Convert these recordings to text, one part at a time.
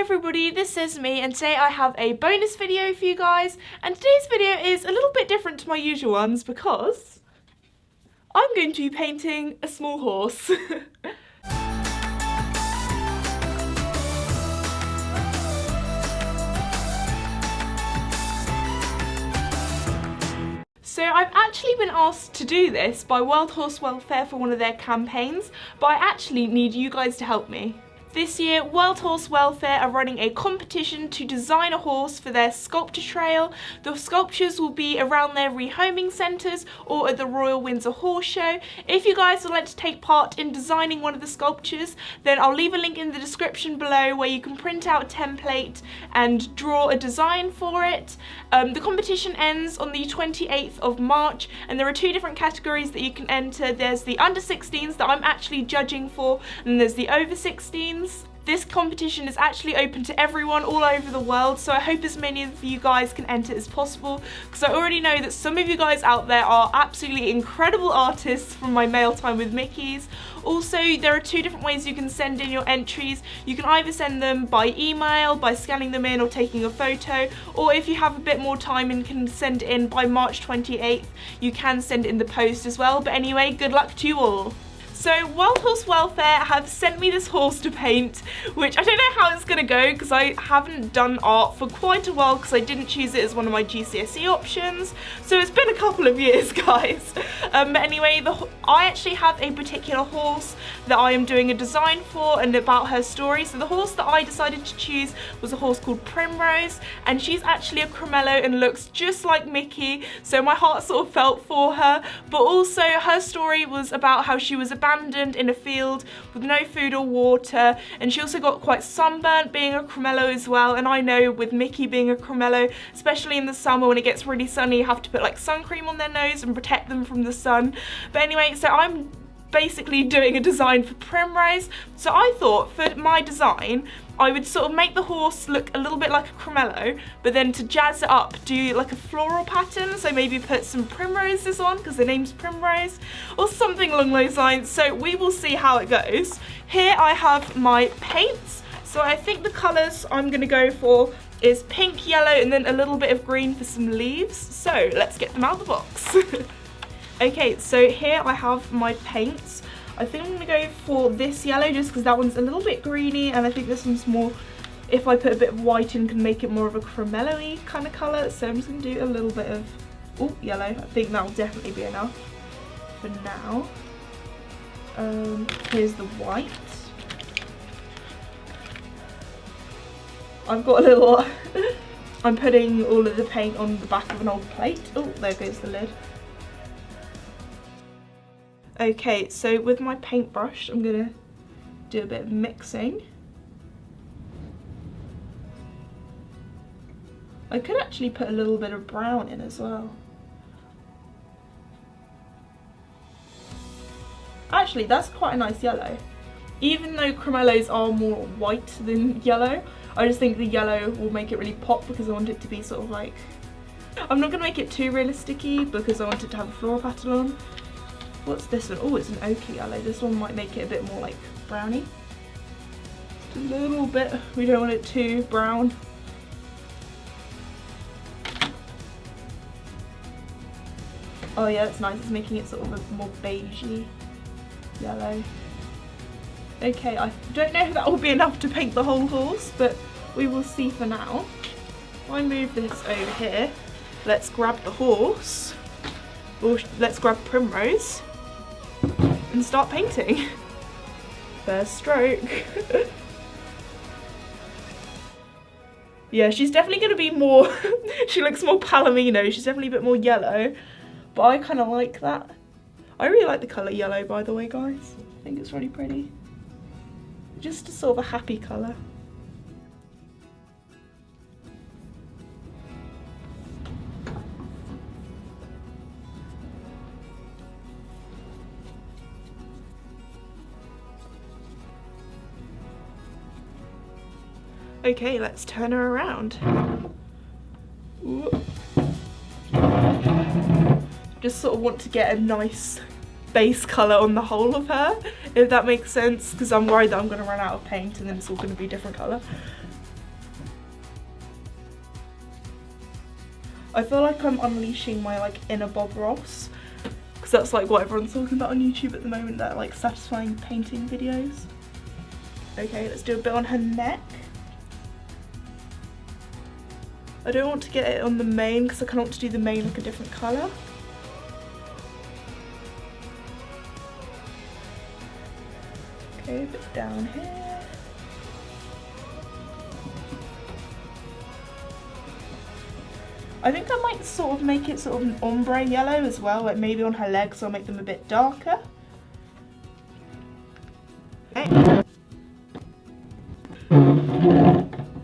everybody, this is Esme and today I have a bonus video for you guys, and today's video is a little bit different to my usual ones because I'm going to be painting a small horse. So I've actually been asked to do this by WorldHorseWelfare for one of their campaigns, but I actually need you guys to help me. This year, WorldHorseWelfare are running a competition to design a horse for their sculpture trail. The sculptures will be around their rehoming centres or at the Royal Windsor Horse Show. If you guys would like to take part in designing one of the sculptures, then I'll leave a link in the description below where you can print out a template and draw a design for it. The competition ends on the 28th of March, and there are two different categories that you can enter. There's the under 16s that I'm actually judging for, and there's the over 16s. This competition is actually open to everyone all over the world, so I hope as many of you guys can enter as possible, because I already know that some of you guys out there are absolutely incredible artists from my mail time with Mickeys. Also, there are two different ways you can send in your entries. You can either send them by email, by scanning them in or taking a photo, or if you have a bit more time and can send it in by March 28th, you can send it in the post as well. But anyway, good luck to you all. So WorldHorseWelfare have sent me this horse to paint, which I don't know how it's going to go because I haven't done art for quite a while because I didn't choose it as one of my GCSE options. So it's been a couple of years, guys. But anyway, I actually have a particular horse that I am doing a design for and about her story. So the horse that I decided to choose was a horse called Primrose, and she's actually a cremello and looks just like Mickey. So my heart sort of felt for her, but also her story was about how she was abandoned in a field with no food or water, and she also got quite sunburnt being a cremello as well. And I know with Mickey being a cremello, especially in the summer when it gets really sunny, you have to put like sun cream on their nose and protect them from the sun. But anyway, so I'm basically doing a design for Primrose. So I thought for my design I would sort of make the horse look a little bit like a cremello, but then to jazz it up, do like a floral pattern. So maybe put some primroses on because the name's Primrose or something along those lines. So we will see how it goes. Here I have my paints. So I think the colours I'm going to go for is pink, yellow, and then a little bit of green for some leaves. So let's get them out of the box. Okay, so here I have my paints. I think I'm going to go for this yellow just because that one's a little bit greeny, and I think this one's more, if I put a bit of white in, can make it more of a cremello-y kind of colour. So I'm just going to do a little bit of yellow. I think that will definitely be enough for now. Here's the white. I've got a little, I'm putting all of the paint on the back of an old plate. Oh, there goes the lid. Okay, so with my paintbrush, I'm gonna do a bit of mixing. I could actually put a little bit of brown in as well. Actually, that's quite a nice yellow. Even though cremellos are more white than yellow, I just think the yellow will make it really pop because I want it to be sort of like, I'm not gonna make it too realistic-y because I want it to have a floral pattern on. What's this one? Oh, it's an ochre yellow. This one might make it a bit more like browny. Just a little bit. We don't want it too brown. Oh yeah, that's nice. It's making it sort of a more beigey yellow. Okay, I don't know if that will be enough to paint the whole horse, but we will see for now. If I move this over here, let's grab the horse. Or let's grab Primrose and start painting. First stroke. Yeah, she's definitely going to be more, she looks more palomino, she's definitely a bit more yellow, but I kind of like that. I really like the colour yellow, by the way, guys. I think it's really pretty. Just a sort of a happy colour. Okay, let's turn her around. Ooh. Just sort of want to get a nice base colour on the whole of her, if that makes sense, because I'm worried that I'm going to run out of paint and then it's all going to be a different colour. I feel like I'm unleashing my like inner Bob Ross, because that's like what everyone's talking about on YouTube at the moment, that like satisfying painting videos. Okay, let's do a bit on her neck. I don't want to get it on the mane because I kind of want to do the mane like a different colour. Okay, a bit down here. I think I might sort of make it sort of an ombre yellow as well, like maybe on her legs I'll make them a bit darker.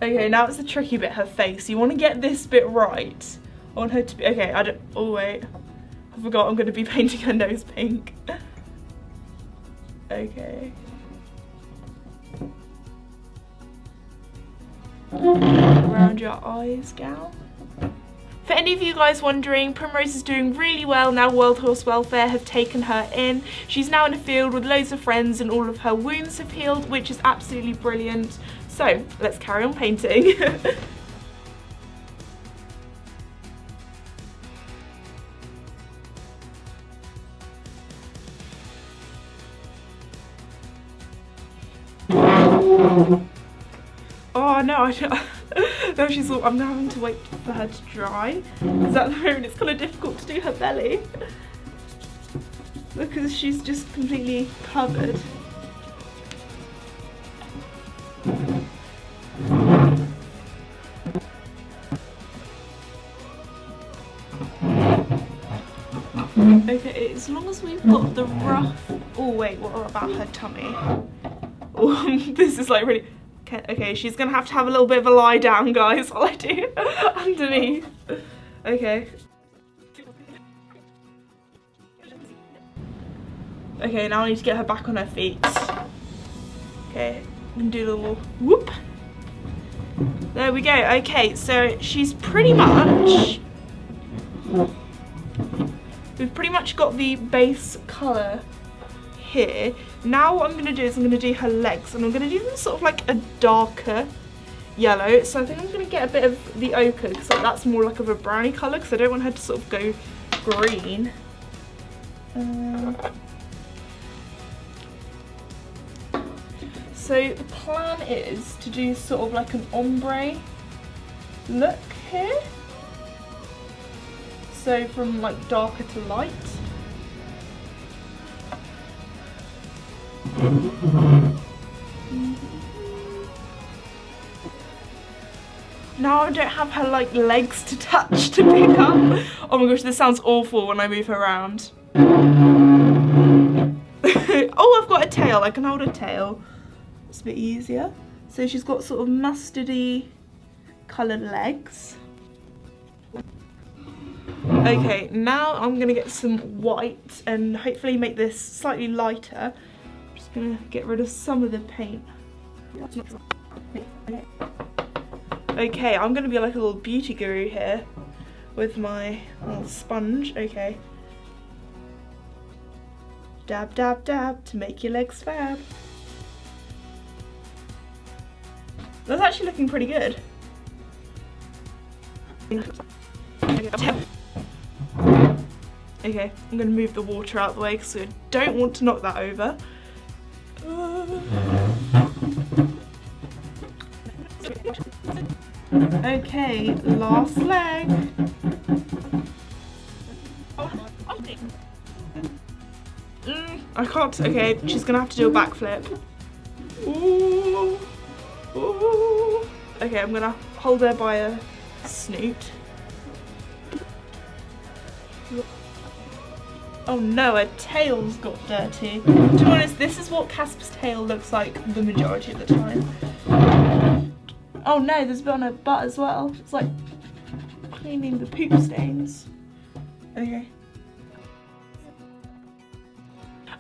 Okay, now it's the tricky bit, her face. You want to get this bit right. I want her to be, okay, oh wait. I forgot I'm going to be painting her nose pink. Okay. Around your eyes, gal. For any of you guys wondering, Primrose is doing really well now WorldHorseWelfare have taken her in. She's now in a field with loads of friends and all of her wounds have healed, which is absolutely brilliant. So, let's carry on painting. Oh no, I don't. No, she's all, I'm now having to wait for her to dry, because at the moment it's kind of difficult to do her belly because she's just completely covered. Okay, as long as we've got the rough. Oh wait, what about her tummy? Oh, this is like really. Okay, she's gonna have to have a little bit of a lie down, guys, while I do underneath. Okay. Okay, now I need to get her back on her feet. Okay, I'm gonna do a little whoop. There we go. Okay, so she's pretty much. We've pretty much got the base colour here. Now what I'm going to do is I'm going to do her legs, and I'm going to do them sort of like a darker yellow. So I think I'm going to get a bit of the ochre, because like, that's more like of a browny colour, because I don't want her to sort of go green. So the plan is to do sort of like an ombre look here. So from like darker to light. Now I don't have her like legs to touch to pick up. Oh my gosh, this sounds awful when I move her around. Oh, I've got a tail. I can hold a tail. It's a bit easier. So she's got sort of mustardy coloured legs. Okay, now I'm gonna get some white and hopefully make this slightly lighter. I'm just gonna get rid of some of the paint. Okay, I'm gonna be like a little beauty guru here with my little sponge. Okay. Dab, dab, dab to make your legs fab. That's actually looking pretty good. Okay, I'm going to move the water out of the way because I don't want to knock that over. Okay, last leg. I can't, okay, she's going to have to do a backflip. Ooh. Ooh. Okay, I'm going to hold her by a snoot. Oh no, her tail's got dirty. To be honest, this is what Casper's tail looks like the majority of the time. Oh no, there's a bit on her butt as well. It's like cleaning the poop stains. Okay.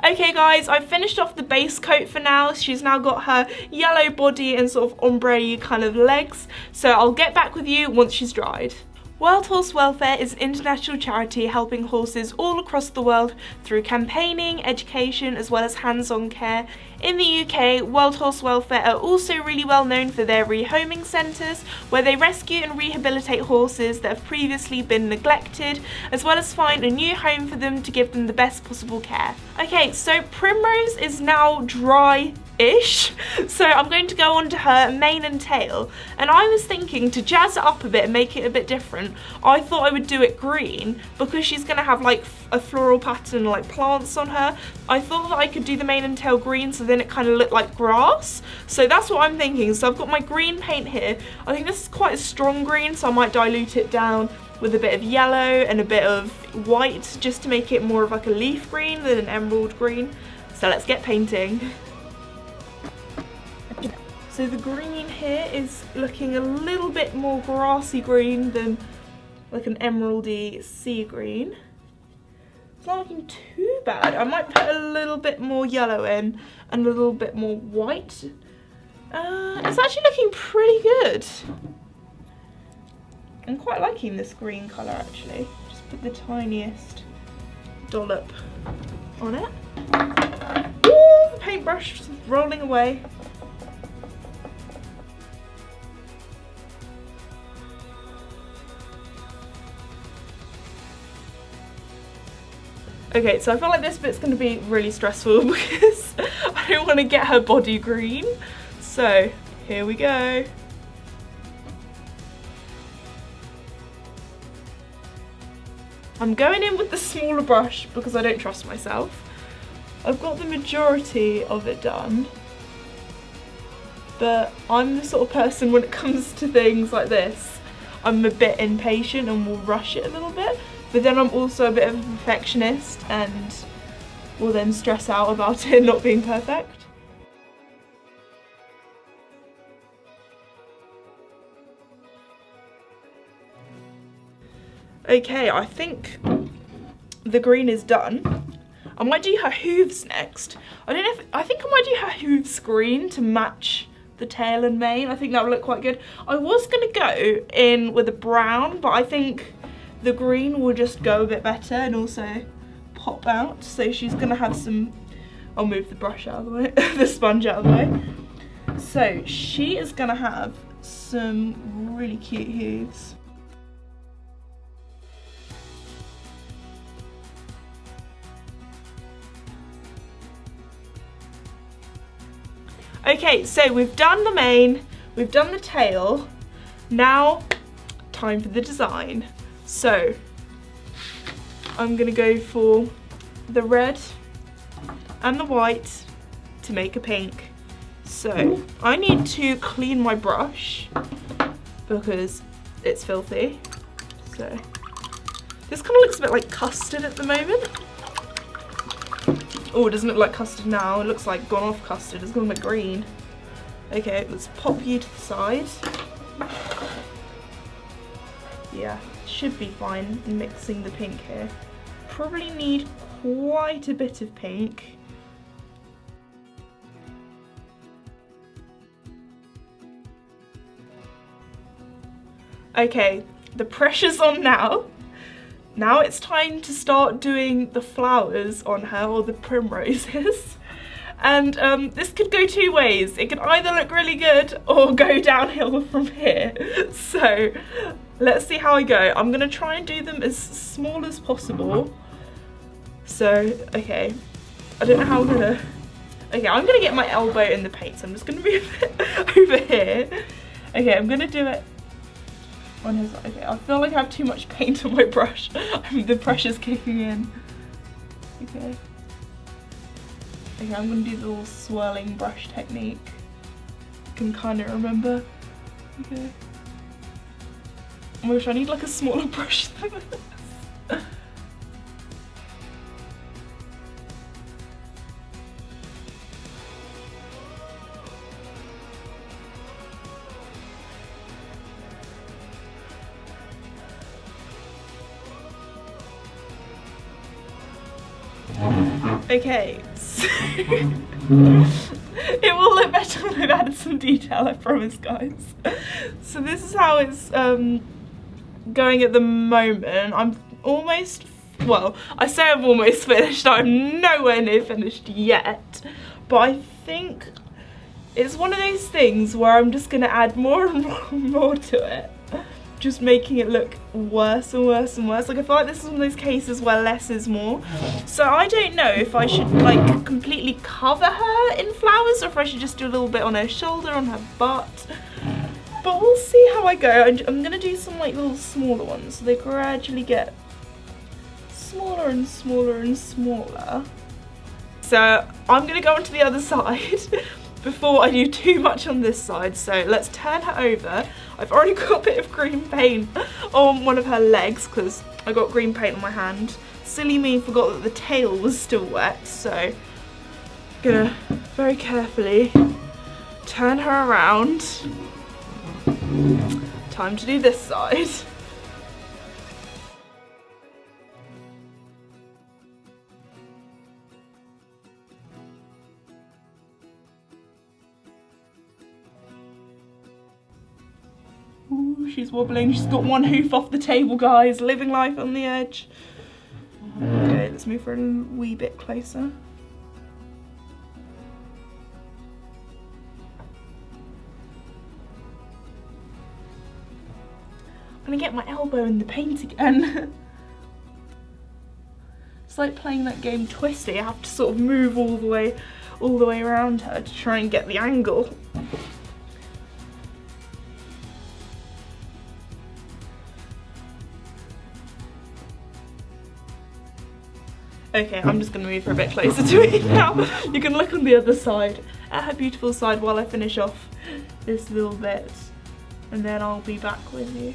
Okay guys, I've finished off the base coat for now. She's now got her yellow body and sort of ombre kind of legs. So I'll get back with you once she's dried. World Horse Welfare is an international charity helping horses all across the world through campaigning, education, as well as hands-on care. In the UK, World Horse Welfare are also really well known for their rehoming centres, where they rescue and rehabilitate horses that have previously been neglected, as well as find a new home for them to give them the best possible care. Okay, so Primrose is now dry-ish, so I'm going to go on to her mane and tail, and I was thinking to jazz it up a bit and make it a bit different. I thought I would do it green because she's going to have like a floral pattern, like plants on her. I thought that I could do the mane and tail green so then it kind of looked like grass. So that's what I'm thinking. So I've got my green paint here. I think this is quite a strong green, so I might dilute it down with a bit of yellow and a bit of white just to make it more of like a leaf green than an emerald green. So let's get painting. So the green here is looking a little bit more grassy green than like an emeraldy sea green. It's not looking too bad. I might put a little bit more yellow in and a little bit more white. It's actually looking pretty good. I'm quite liking this green colour actually. Just put the tiniest dollop on it. Ooh, the paintbrush is rolling away. Okay, so I feel like this bit's going to be really stressful because I don't want to get her body green. So, here we go. I'm going in with the smaller brush because I don't trust myself. I've got the majority of it done, but I'm the sort of person when it comes to things like this, I'm a bit impatient and will rush it a little bit. But then I'm also a bit of a perfectionist and will then stress out about it not being perfect. Okay, I think the green is done. I might do her hooves next. I think I might do her hooves green to match the tail and mane. I think that would look quite good. I was gonna go in with a brown, but I think the green will just go a bit better and also pop out. So she's gonna have some, I'll move the brush out of the way, the sponge out of the way. So she is gonna have some really cute hooves. Okay, so we've done the mane, we've done the tail. Now, time for the design. So, I'm gonna go for the red and the white to make a pink. So, I need to clean my brush because it's filthy. So, this kind of looks a bit like custard at the moment. Oh, it doesn't look like custard now. It looks like gone off custard. It's gone like green. Okay, let's pop you to the side. Yeah, should be fine mixing the pink here. Probably need quite a bit of pink. Okay, the pressure's on now. Now it's time to start doing the flowers on her, or the primroses. And this could go two ways. It could either look really good or go downhill from here. So let's see how I go. I'm gonna try and do them as small as possible. So, okay, I don't know how I'm gonna, okay, I'm gonna get my elbow in the paint, so I'm just gonna move it over here. Okay, I'm gonna do it on his, okay, I feel like I have too much paint on my brush. The pressure's kicking in. Okay. Okay, I'm gonna do the little swirling brush technique. I can kind of remember. Okay. I wish I need like a smaller brush than this. Okay, so it will look better when I've added some detail, I promise, guys. So this is how it's going at the moment. I'm almost, well, I say I'm almost finished. I'm nowhere near finished yet. But I think it's one of those things where I'm just going to add more and more to it. Just making it look worse and worse and worse. Like, I feel like this is one of those cases where less is more. So I don't know if I should like completely cover her in flowers or if I should just do a little bit on her shoulder, on her butt. But we'll see how I go. I'm gonna do some like little smaller ones so they gradually get smaller and smaller and smaller. So I'm gonna go onto the other side before I do too much on this side. So let's turn her over. I've already got a bit of green paint on one of her legs because I got green paint on my hand. Silly me, forgot that the tail was still wet. So I'm gonna very carefully turn her around. Time to do this side. Ooh, she's wobbling. She's got one hoof off the table, guys. Living life on the edge. Okay, let's move her a wee bit closer. I'm gonna get my elbow in the paint again. It's like playing that game Twisty. I have to sort of move all the way around her to try and get the angle. Okay, I'm just going to move her a bit closer to me now. You can look on the other side, at her beautiful side, while I finish off this little bit. And then I'll be back with you.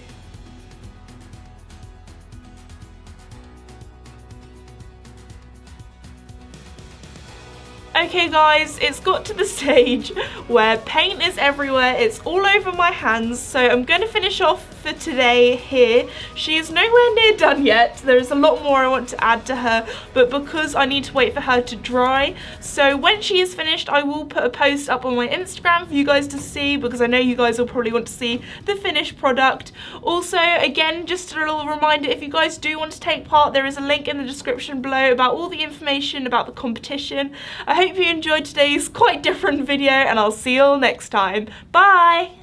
Okay guys, it's got to the stage where paint is everywhere, it's all over my hands, so I'm going to finish off for today here. She is nowhere near done yet. There is a lot more I want to add to her, but because I need to wait for her to dry, so when she is finished I will put a post up on my Instagram for you guys to see, because I know you guys will probably want to see the finished product. Also, again, just a little reminder, if you guys do want to take part, there is a link in the description below about all the information about the competition. I hope you enjoyed today's quite different video, and I'll see you all next time. Bye!